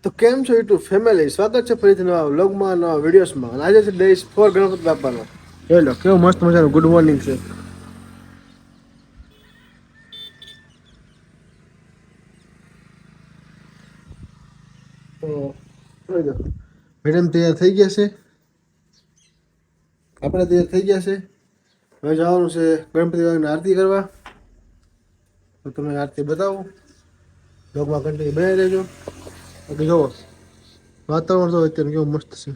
તો કેમ છો યુટ્યુબ ફેમિલી, સ્વાગત છે ફરીથી નવા વ્લોગમાં, નવા વિડીયોઝમાં. અને આજે છે ડે 4 ગણપતિ બાપાનો. જોઈ લો કેવું મસ્ત મજાનું ગુડ મોર્નિંગ છે. તો જોઈ લો મેડમ તૈયાર થઈ ગયા છે, આપણે તૈયાર થઈ ગયા છે. હવે જવાનું છે ગણપતિ બાપાની આરતી કરવા. તો તમે આરતી બતાવો, બ્લોગમાં કન્ટિન્યુ બનાવી રહેજો. બાકી જુઓ વાતાવરણ તો અત્યારે કેવું મસ્ત છે.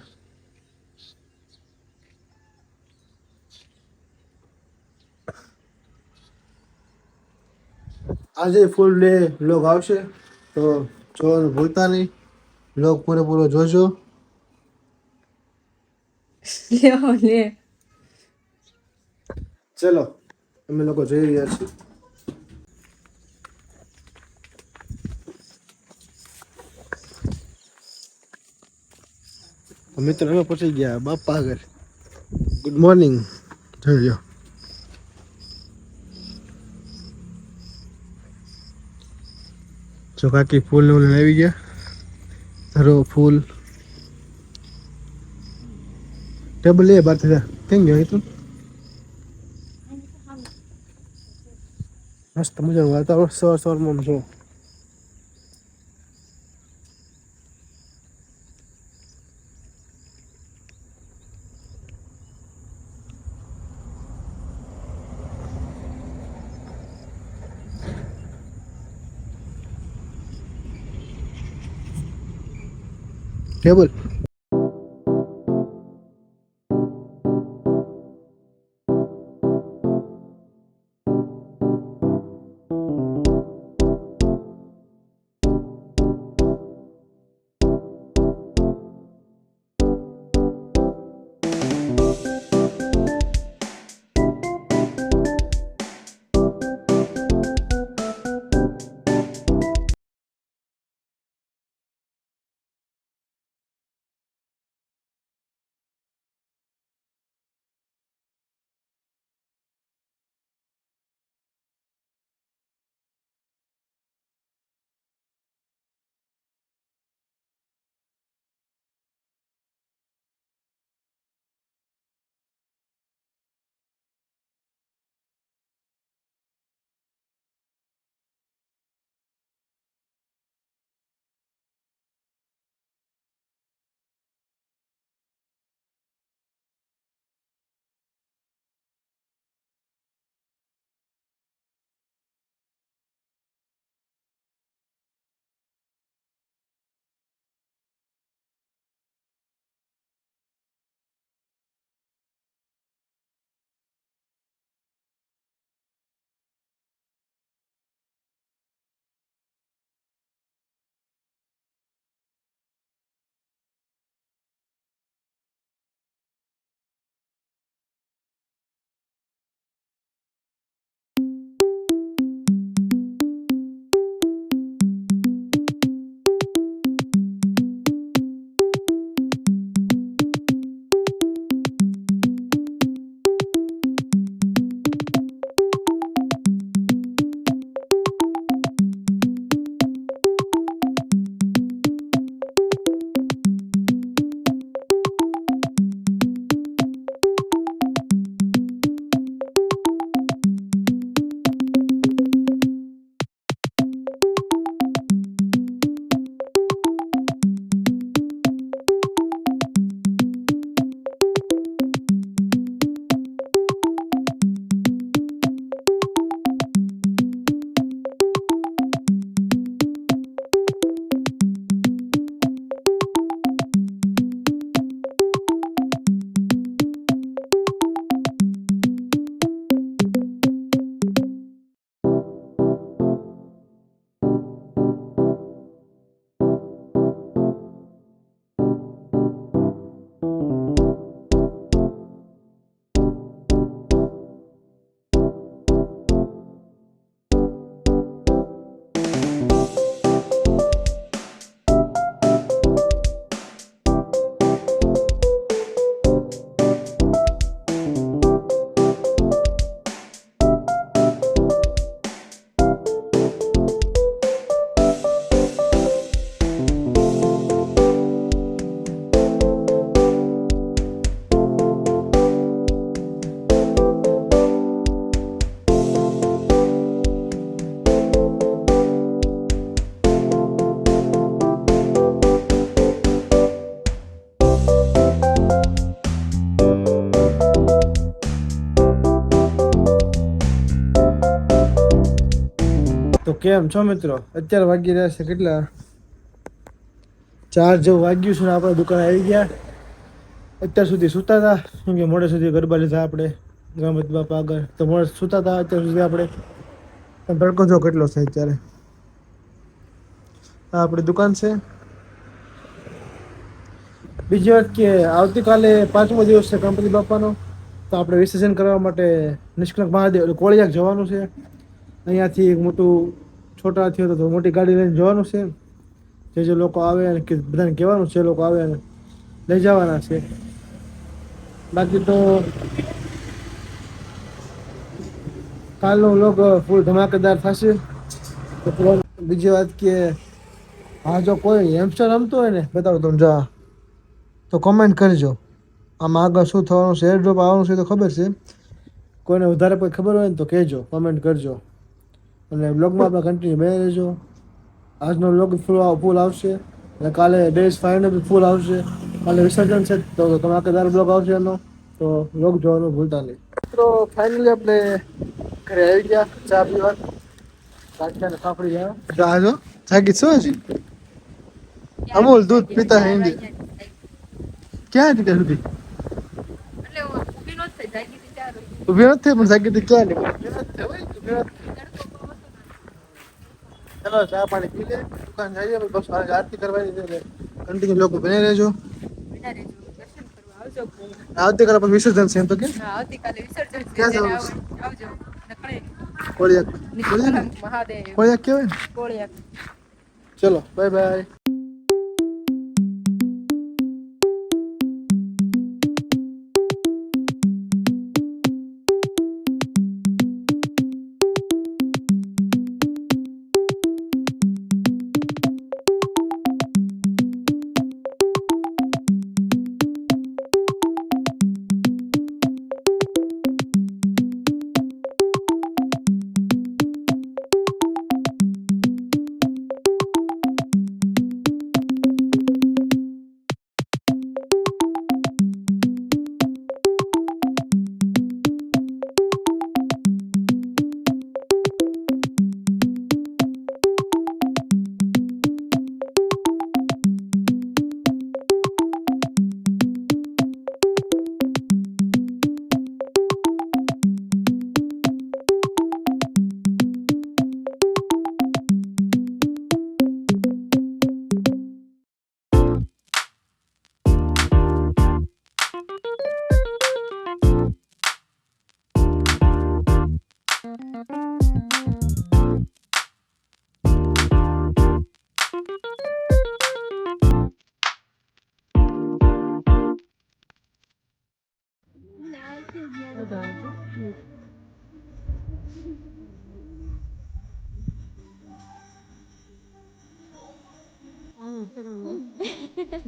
આજે ફૂલ ડે વ્લોગ આવશે, તો જોવાનું ભૂલતા નહીં. વ્લોગ પૂરેપૂરો જોજો. લ્યો લે. ચલો અમે લોકો જઈ રહ્યા છીએ. મિત્રો અમે પહોંચી ગયા બાપા આગળ. Good morning. જોઈ લો જો કાકી ફૂલ ને લઈને આવી ગયા. ધરો ફૂલ ટેબલ લે બાર થયા કેમ ગયો તું. મસ્ત મજાનું વાતાવરણ સવાર સવારમાં જો. ટેબલ તો કેમ છો મિત્રો? અત્યારે વાગી રહ્યા છે કેટલા? 4 જેવું વાગ્યું છે ને આપણે દુકાને આવી ગયા. અત્યાર સુધી સૂતા હતા કેમ કે મોડે સુધી ગરબા લીધા આપણે ગણપતિ બાપા આગળ, તો મોડે સૂતા હતા અત્યાર સુધી આપણે. તડકો જો કેટલો છે અત્યારે. આ આપણી દુકાન છે. બીજી વાત કે આવતીકાલે 5મો દિવસ છે ગણપતિ બાપાનો, તો આપણે વિસર્જન કરવા માટે નિષ્કલંક મહાદેવ કોળિયાક જવાનું છે. અહીંયાથી એક મોટું છોટા થયો તો મોટી ગાડી લઈને જવાનું છે. જે લોકો આવે અને બધાને કહેવાનું છે, લોકો આવે અને લઈ જવાના છે. બાકી તો કાલનો વ્લોગ ફૂલ ધમાકેદાર થશે. બીજી વાત કે હા, જો કોઈ હેમસ્ટર રમતો હોય ને બતાવો તમે જા તો કોમેન્ટ કરજો. આમાં આગળ શું થવાનું છે, એર ડ્રોપ આવવાનું છે તો ખબર છે. કોઈને વધારે કોઈ ખબર હોય ને તો કહેજો, કોમેન્ટ કરજો. અને બ્લોગમાં આપણે કન્ટિન્યુ બની રહેજો. આજનો બ્લોગ ફૂલ આવશે અને કાલે ડેઝ 5 બી ફૂલ આવશે. કાલે વિસર્જન છે તો ધમાકેદાર બ્લોગ આવશે એનો, તો બ્લોગ જોવાનું ભૂલતા નહીં. તો ફાઇનલી આપણે ઘરે આવી ગયા ચા પીવા. ગાંઠિયા ને પાપડી લાવ્યા. જો જાગી શું હજી અમૂલ દૂધ પીતા હે હિન્દી. ક્યાં હતી ત્યાં સુધી? ઊભી નથી પણ જાગી હતી ક્યાં નીકળી? ચલો ચા પાણી પી લે, દુકાન જઈએ. બસ આરતી કરવાની છે. કન્ટિન્યુ લોકો બની રહેજો. આવતીકાલે પણ વિસર્જન છે એમ તો કે? આવતીકાલે વિસર્જન છે. ક્યાં જવાનું છે? આવજો. કોળિયાક. મહાદેવ કોળિયાક કહેવાય ને? કોળિયાક. ચલો bye bye.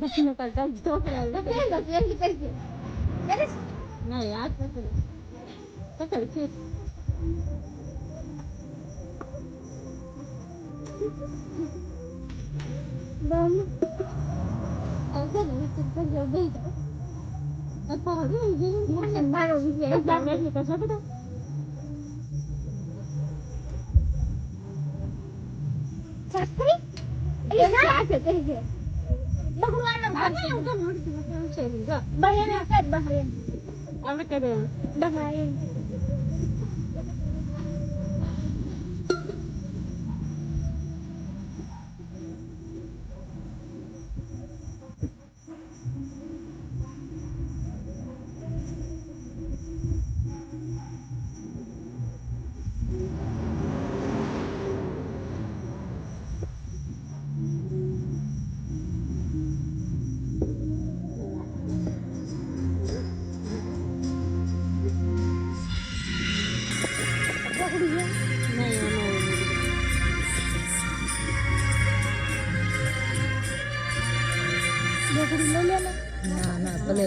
Başına kalkan çok önemli. Ne ya? Takıl kes. Ben evden üstüne gördüm. Apa ni? Mungkin baru dia jangan kita siapa dah? Sakri? Ini apa kerja? Bahulan apa yang kamu harus lakukan? Bahaya apa bahaya? Apa kerja? Bahaya. ના ના ભલે